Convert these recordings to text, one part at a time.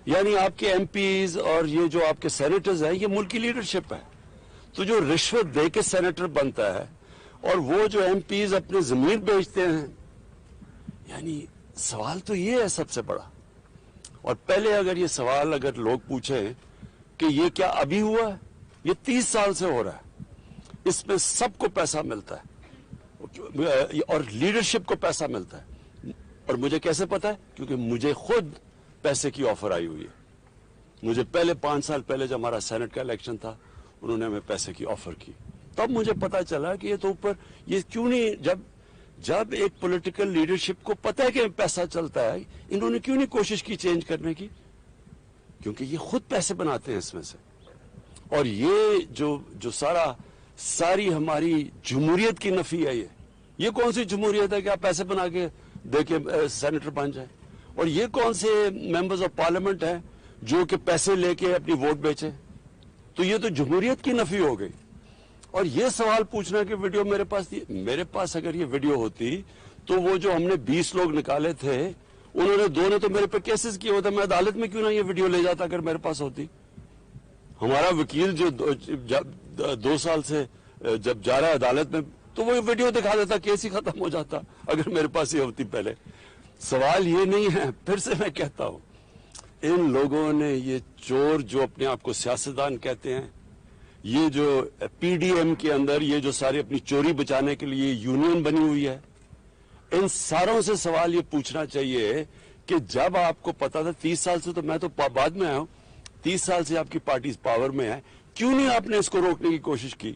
یعنی آپ کے ایم پیز اور یہ جو آپ کے سینیٹرز ہیں یہ ملک کی لیڈرشپ ہے. تو جو رشوت دے کے سینیٹر بنتا ہے اور وہ جو ایم پیز اپنے زمین بیچتے ہیں، یعنی سوال تو یہ ہے سب سے بڑا. اور پہلے اگر یہ سوال اگر لوگ پوچھیں کہ یہ کیا ابھی ہوا ہے، یہ 30 سال سے ہو رہا ہے. اس میں سب کو پیسہ ملتا ہے اور لیڈرشپ کو پیسہ ملتا ہے. اور مجھے کیسے پتا ہے؟ کیونکہ مجھے خود پیسے کی آفر آئی ہوئی ہے. مجھے پہلے 5 سال پہلے جب ہمارا سینٹ کا الیکشن تھا انہوں نے ہمیں پیسے کی آفر کی. تب مجھے پتا چلا کہ یہ تو اوپر یہ کیوں نہیں، جب ایک پولیٹیکل لیڈرشپ کو پتہ ہے کہ پیسہ چلتا ہے انہوں نے کیوں نہیں کوشش کی چینج کرنے کی؟ کیونکہ یہ خود پیسے بناتے ہیں اس میں سے. اور یہ جو ساری ہماری جمہوریت کی نفی ہے. یہ کون سی جمہوریت ہے کہ آپ پیسے بنا کے دے کے سینیٹر بن جائیں؟ اور یہ کون سے ممبرز آف پارلیمنٹ ہیں جو کہ پیسے لے کے اپنی ووٹ بیچے؟ تو یہ تو جمہوریت کی نفی ہو گئی. اور یہ سوال پوچھنا کہ ویڈیو میرے پاس تھی، میرے پاس اگر یہ ویڈیو ہوتی تو وہ جو ہم نے 20 لوگ نکالے تھے انہوں نے 2 نے تو میرے پہ کیسز کیے ہوتے. میں عدالت میں کیوں نہ یہ ویڈیو لے جاتا اگر میرے پاس ہوتی؟ ہمارا وکیل جو 2 سال سے جب جا رہا ہے عدالت میں تو وہ ویڈیو دکھا دیتا، کیس ہی ختم ہو جاتا اگر میرے پاس یہ ہوتی پہلے. سوال یہ نہیں ہے، پھر سے میں کہتا ہوں، ان لوگوں نے یہ چور جو اپنے آپ کو سیاستدان کہتے ہیں، یہ جو پی ڈی ایم کے اندر یہ جو ساری اپنی چوری بچانے کے لیے یونین بنی ہوئی ہے، ان ساروں سے سوال یہ پوچھنا چاہیے کہ جب آپ کو پتا تھا 30 سال سے، تو میں تو بعد میں آیا ہوں، 30 سال سے آپ کی پارٹی پاور میں ہے، کیوں نہیں آپ نے اس کو روکنے کی کوشش کی؟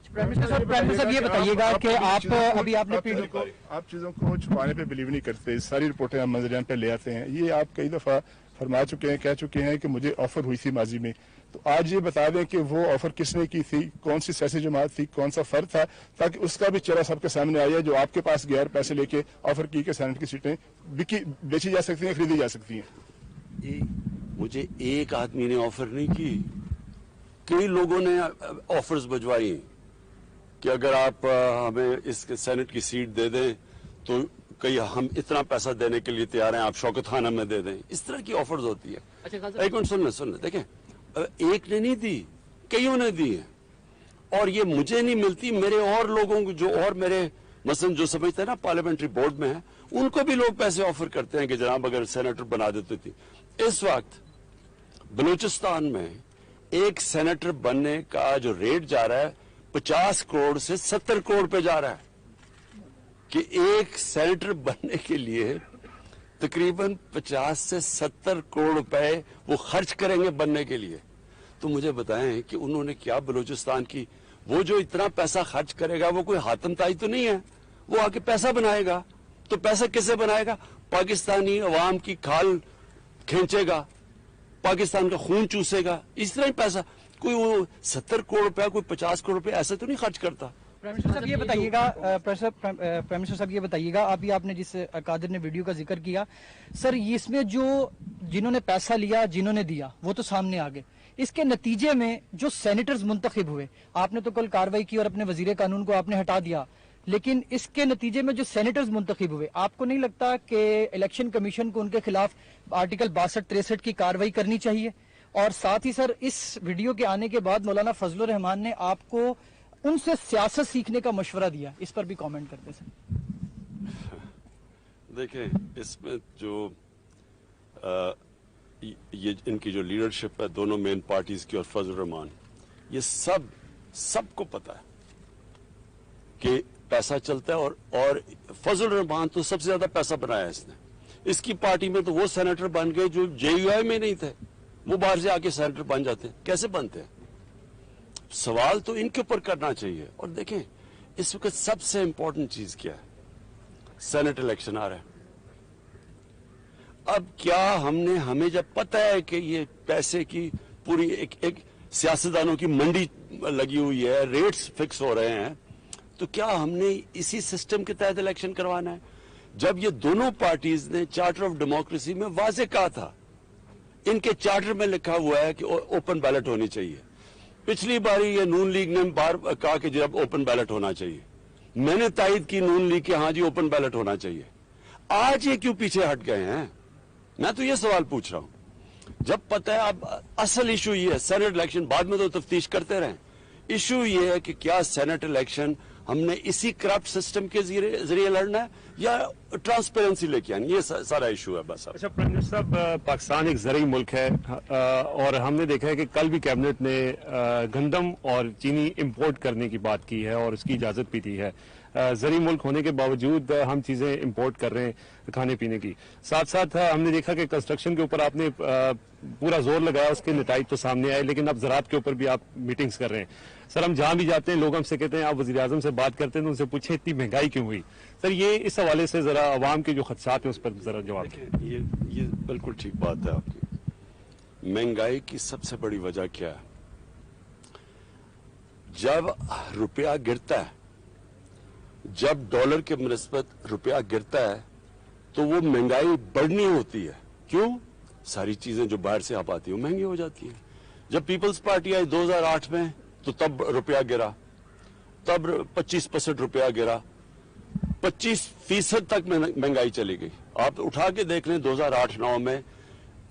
پرائم منسٹر صاحب یہ بتائیے گا کہ آپ چیزوں کو چھپانے پہ بلیو نہیں کرتے. ساری رپورٹیں ہم منظر عام پہ لے آتے ہیں. یہ آپ کئی دفعہ فرما چکے ہیں، کہہ چکے ہیں کہ مجھے آفر ہوئی تھی ماضی میں. تو آج یہ بتا دیں کہ وہ آفر کس نے کی تھی، کون سی سیاسی جماعت تھی، کون سا فرد تھا، تاکہ اس کا بھی چہرہ سب کے سامنے آیا جو آپ کے پاس غیر پیسے لے کے آفر کی کہ سینٹ کی سیٹیں بیچی جا سکتی ہیں، خریدی جا سکتی ہیں. مجھے ایک آدمی نے آفر نہیں کی، کئی لوگوں نے آفرز بھجوائی کہ اگر آپ ہمیں اس سینٹ کی سیٹ دے دیں تو ہم اتنا پیسہ دینے کے لیے تیار ہیں، آپ شوکت خان ہمیں دے دیں. اس طرح کی آفرز ہوتی ہے. ایک منٹ سن لیں، دیکھیں ایک نے نہیں دی، کئیوں نے دی ہیں. اور یہ مجھے نہیں ملتی، میرے اور لوگوں کو جو اور میرے مثلا جو سمجھتے ہیں نا پارلیمنٹری بورڈ میں ہیں، ان کو بھی لوگ پیسے آفر کرتے ہیں کہ جناب اگر سینیٹر بنا دیتی تھی. اس وقت بلوچستان میں ایک سینیٹر بننے کا جو ریٹ جا رہا ہے 50 کروڑ سے 70 کروڑ پہ جا رہا ہے. کہ ایک سینیٹر بننے کے لیے تقریباً 50 سے 70 کروڑ روپے وہ خرچ کریں گے بننے کے لیے. تو مجھے بتائیں کہ انہوں نے کیا بلوچستان کی، وہ جو اتنا پیسہ خرچ کرے گا وہ کوئی حاتم تائی تو نہیں ہے، وہ آ کے پیسہ بنائے گا. تو پیسہ کس سے بنائے گا؟ پاکستانی عوام کی کھال کھینچے گا، پاکستان کا خون چوسے گا. اس طرح ہی پیسہ کوئی وہ 70 کروڑ روپے کوئی 50 کروڑ روپے ایسے تو نہیں خرچ کرتا. پرائم منسٹر صاحب یہ بتائیے گا آپ نے جس قادر نے ویڈیو کا ذکر کیا سر، اس میں جنہوں نے پیسہ لیا، جنہوں نے دیا، وہ تو سامنے آ گئے. اس کے نتیجے میں جو سینیٹرز منتخب ہوئے، آپ نے تو کل کاروائی کی اور اپنے وزیر قانون کو آپ نے ہٹا دیا، لیکن اس کے نتیجے میں جو سینیٹرز منتخب ہوئے، آپ کو نہیں لگتا کہ الیکشن کمیشن کو ان کے خلاف آرٹیکل 62-63 کی کاروائی کرنی چاہیے؟ اور ساتھ ہی سر، اس ویڈیو کے آنے کے بعد مولانا فضل الرحمان نے آپ کو ان سے سیاست سیکھنے کا مشورہ دیا، اس پر بھی کامنٹ کرتے سر. دیکھیں اس میں جو یہ ان کی جو لیڈرشپ ہے دونوں مین پارٹیز کی اور فضل الرحمان، یہ سب کو پتا ہے کہ پیسہ چلتا ہے. اور فضل الرحمان تو سب سے زیادہ پیسہ بنایا ہے اس نے. اس کی پارٹی میں تو وہ سینیٹر بن گئے جو جے یو آئی میں نہیں تھے، وہ باہر سے آ کے سینیٹر بن جاتے ہیں. کیسے بنتے ہیں؟ سوال تو ان کے اوپر کرنا چاہیے. اور دیکھیں اس وقت سب سے امپورٹنٹ چیز کیا ہے؟ سینٹ الیکشن آ رہا ہے. اب کیا ہمیں جب پتہ ہے کہ یہ پیسے کی پوری ایک سیاستدانوں کی منڈی لگی ہوئی ہے، ریٹس فکس ہو رہے ہیں، تو کیا ہم نے اسی سسٹم کے تحت الیکشن کروانا ہے؟ جب یہ دونوں پارٹیز نے چارٹر آف ڈیموکریسی میں واضح کہا تھا، ان کے چارٹر میں لکھا ہوا ہے کہ اوپن بیلٹ ہونی چاہیے. پچھلی باری یہ نون لیگ نے بار کہا کہ جب اوپن بیلٹ ہونا چاہیے، میں نے تائید کی نون لیگ کہ ہاں جی اوپن بیلٹ ہونا چاہیے. آج یہ کیوں پیچھے ہٹ گئے ہیں؟ میں تو یہ سوال پوچھ رہا ہوں. जब पता है, अब असल इशू ये है, सेनेट इलेक्शन बाद में तो तफ्तीश करते रहें, इशू ये है कि क्या सेनेट इलेक्शन हमने इसी करप्ट सिस्टम के जरिए लड़ना है या ट्रांसपेरेंसी लेके आनी, ये सारा इशू है बस। अच्छा प्राइम मिनिस्टर साहब, पाकिस्तान एक ज़रूरी मुल्क है और हमने देखा है कि कल भी कैबिनेट ने गंदम और चीनी इंपोर्ट करने की बात की है और उसकी इजाज़त भी दी है। ज़रूरी मुल्क होने के बावजूद हम चीज़ें इंपोर्ट कर रहे हैं खाने पीने की। साथ साथ हमने देखा कि कंस्ट्रक्शन के ऊपर आपने पूरा जोर लगाया, उसके नताइज तो सामने आए, लेकिन अब ज़राअत के ऊपर भी आप मीटिंग्स कर रहे हैं। सर, हम जहाँ भी जाते हैं लोग हमसे कहते हैं, आप वज़ीर-ए-आज़म से बात करते हैं तो उनसे पूछे इतनी महंगाई क्यों हुई। सर, ये इस हवाले से ज़रा अवाम के जो खदशात हैं उस पर ज़रा जवाब दें। ये बिल्कुल ठीक बात है आपकी। महंगाई की सबसे बड़ी वजह क्या है? जब रुपया गिरता है, जब डॉलर के मुनिस्बत रुपया गिरता है तो वो महंगाई बढ़नी होती है। क्यों? सारी चीजें जो बाहर से आप आती हैं महंगी हो जाती हैं। जब पीपल्स पार्टी आई 2008 में तो तब रुपया गिरा, तब 25% रुपया गिरा, 25% तक महंगाई चली गई। आप उठा के देख लें 2008-9 में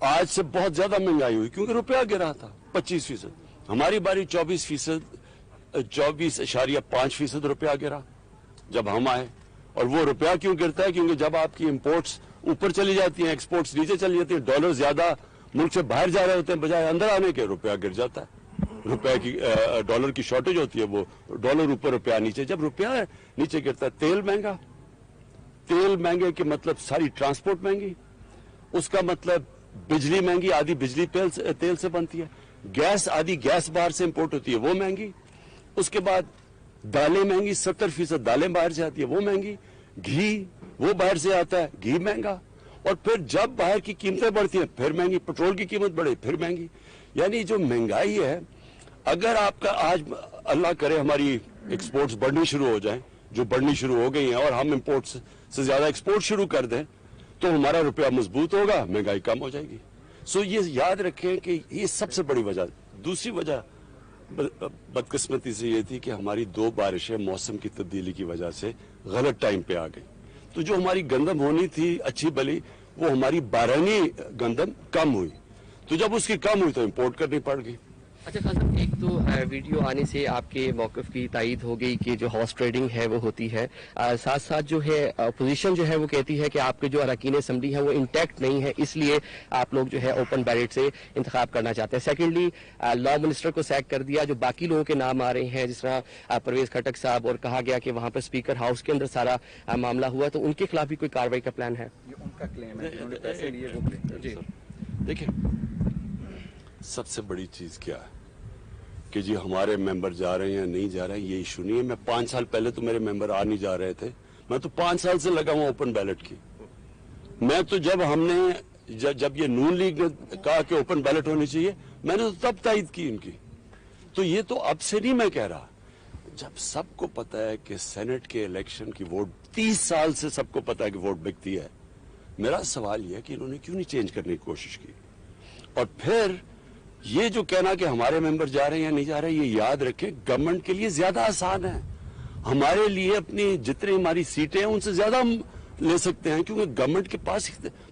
आज से बहुत ज्यादा महंगाई हुई क्योंकि रुपया गिरा था 25%। हमारी बारी 24.5% रुपया गिरा जब हम आए। और वो रुपया क्यों गिरता है? क्योंकि जब आपकी इंपोर्ट्स ऊपर चली जाती हैं, एक्सपोर्ट्स नीचे चली जाती हैं, डॉलर ज्यादा मुल्क से बाहर जा रहे होते हैं बजाय अंदर आने के, रुपया गिर जाता है। रुपए की डॉलर की शॉर्टेज होती है, वो डॉलर ऊपर रुपया नीचे। जब रुपया नीचे गिरता है, तेल महंगा, तेल महंगे के मतलब सारी ट्रांसपोर्ट महंगी, उसका मतलब बिजली महंगी, आधी बिजली तेल से बनती है, गैस आधी गैस बाहर से इंपोर्ट होती है वो महंगी, उसके बाद दालें महंगी, 70% दालें बाहर से आती है वो महंगी, घी वो बाहर से आता है घी महंगा, और फिर जब बाहर की कीमतें बढ़ती हैं फिर महंगी, पेट्रोल की कीमत बढ़े फिर महंगी। यानी जो महंगाई है, अगर आपका आज अल्लाह करे हमारी एक्सपोर्ट्स बढ़नी शुरू हो जाएं, जो बढ़नी शुरू हो गई हैं, और हम इंपोर्ट्स से ज्यादा एक्सपोर्ट शुरू कर दें तो हमारा रुपया मजबूत होगा, महंगाई कम हो जाएगी। सो ये याद रखें कि ये सबसे बड़ी वजह। दूसरी वजह बदकिस्मती से ये थी कि हमारी 2 बारिशें मौसम की तब्दीली की वजह से गलत टाइम पे आ गई, तो जो हमारी गंदम होनी थी अच्छी भली, वो हमारी बारहनी गंदम कम हुई, तो जब उसकी कम हुई तो इंपोर्ट करनी पड़ गई। अच्छा खान साहब, एक तो वीडियो आने से आपके मौक़िफ़ की तायीद हो गई कि जो हॉर्स ट्रेडिंग है वो होती है, साथ साथ जो है अपोजिशन जो है वो कहती है कि आपके जो अरकान असम्बली हैं वो इंटैक्ट नहीं है, इसलिए आप लोग जो है ओपन बैलेट से इंतखाब करना चाहते हैं। सेकेंडली, लॉ मिनिस्टर को सैक कर दिया, जो बाकी लोगों के नाम आ रहे हैं जिस तरह परवेज खटक साहब, और कहा गया कि वहाँ पर स्पीकर हाउस के अंदर सारा मामला हुआ, तो उनके खिलाफ भी कोई कार्रवाई का प्लान है? ये उनका क्लेम है, उन्होंने पैसे लिए वो क्लेम। जी देखिए, सबसे बड़ी चीज क्या है कि जी हमारे मेंबर जा रहे हैं या नहीं जा रहे हैं, ये इशू नहीं है। मैं 5 साल पहले तो मेरे मेंबर आ नहीं जा रहे थे, मैं तो 5 साल से लगा हुआ ओपन बैलेट की। मैं तो जब ये नून लीग ने कहा कि ओपन बैलेट होनी चाहिए, मैंने तो तब तायद की इनकी। तो ये तो अब से नहीं मैं कह रहा, जब सबको पता है कि सेनेट के इलेक्शन की वोट 30 साल से सबको पता है कि वोट बिकती है। मेरा सवाल यह है कि इन्होंने क्यों नहीं चेंज करने की कोशिश की। और फिर ये जो कहना कि हमारे मेंबर जा रहे हैं या नहीं जा रहे हैं, ये याद रखें गवर्नमेंट के लिए ज्यादा आसान है। हमारे लिए अपनी जितनी हमारी सीटें हैं उनसे ज्यादा हम ले सकते हैं, क्योंकि गवर्नमेंट के पास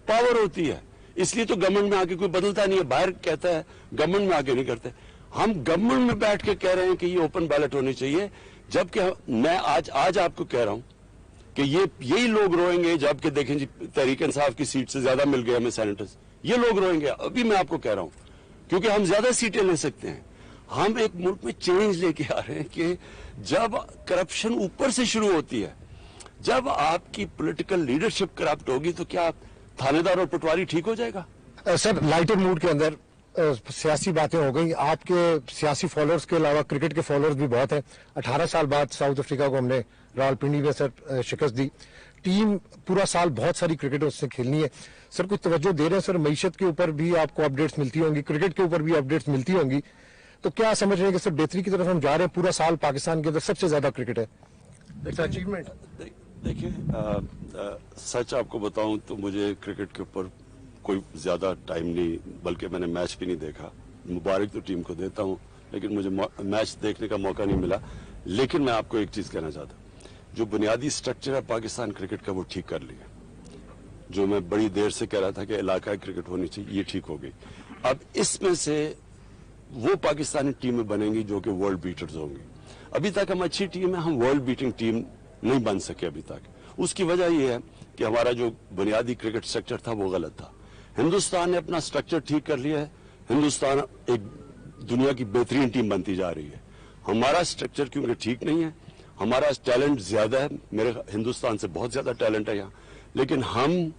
पावर होती है। इसलिए तो गवर्नमेंट में आके कोई बदलता नहीं है, बाहर कहता है, गवर्नमेंट में आके नहीं करते। हम गवर्नमेंट में बैठ के कह रहे हैं कि ये ओपन बैलेट होनी चाहिए, जबकि मैं आज आपको कह रहा हूं कि यही लोग रोएंगे जबकि देखें जी तहरीक इंसाफ की सीट से ज्यादा मिल गए हमें सेनेटर्स, ये लोग रोएंगे। अभी मैं आपको कह रहा हूं क्योंकि हम ज्यादा सीटें ले सकते हैं। हम एक मुल्क में चेंज लेके आ रहे हैं कि जब करप्शन ऊपर से शुरू होती है, जब आपकी पॉलिटिकल लीडरशिप करप्ट होगी, तो क्या थानेदार और पटवारी ठीक हो जाएगा? सर, लाइटर मूड के अंदर सियासी बातें हो गई। आपके सियासी फॉलोअर्स के अलावा क्रिकेट के फॉलोअर्स भी बहुत हैं। 18 साल बाद साउथ अफ्रीका को हमने रावलपिंडी में सर शिकस्त दी। टीम पूरा साल बहुत सारी क्रिकेट उससे खेलनी है। सर, कुछ तवज्जो दे रहे हैं? सर, मईशत के ऊपर भी आपको अपडेट्स मिलती होंगी, क्रिकेट के ऊपर भी अपडेट्स मिलती होंगी, तो क्या समझ रहे हैं कि सर बेहतरी की तरफ हम जा रहे हैं? पूरा साल पाकिस्तान के अंदर सबसे ज्यादा क्रिकेट है, अचीवमेंट। देखिए, सच आपको बताऊं तो मुझे क्रिकेट के ऊपर कोई ज्यादा टाइम नहीं, बल्कि मैंने मैच भी नहीं देखा। मुबारक तो टीम को देता हूं, लेकिन मुझे मैच देखने का मौका नहीं मिला। लेकिन मैं आपको एक चीज कहना चाहता हूं, जो बुनियादी स्ट्रक्चर है पाकिस्तान क्रिकेट का वो ठीक कर लिया। जो मैं बड़ी देर से कह रहा था कि इलाकाई क्रिकेट होनी चाहिए, ये ठीक हो गई। अब इसमें से वो पाकिस्तानी टीमें बनेंगी जो कि वर्ल्ड बीटर्स होंगी। अभी तक हम अच्छी टीम है, हम वर्ल्ड बीटिंग टीम नहीं बन सके अभी तक। उसकी वजह यह है कि हमारा जो बुनियादी क्रिकेट स्ट्रक्चर था वो गलत था। हिंदुस्तान ने अपना स्ट्रक्चर ठीक कर लिया है, हिंदुस्तान एक दुनिया की बेहतरीन टीम बनती जा रही है। हमारा स्ट्रक्चर क्योंकि ठीक नहीं है, हमारा टैलेंट ज्यादा है, मेरे हिंदुस्तान से बहुत ज्यादा टैलेंट है यहाँ, लेकिन हम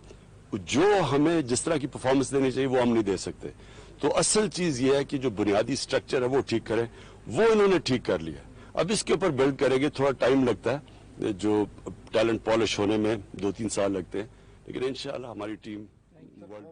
जो हमें जिस तरह की परफॉर्मेंस देनी चाहिए वो हम नहीं दे सकते। तो असल चीज ये है कि जो बुनियादी स्ट्रक्चर है वो ठीक करें, वो इन्होंने ठीक कर लिया। अब इसके ऊपर बिल्ड करेंगे, थोड़ा टाइम लगता है, जो टैलेंट पॉलिश होने में 2-3 साल लगते हैं, लेकिन इंशाल्लाह हमारी टीम वर्ल्ड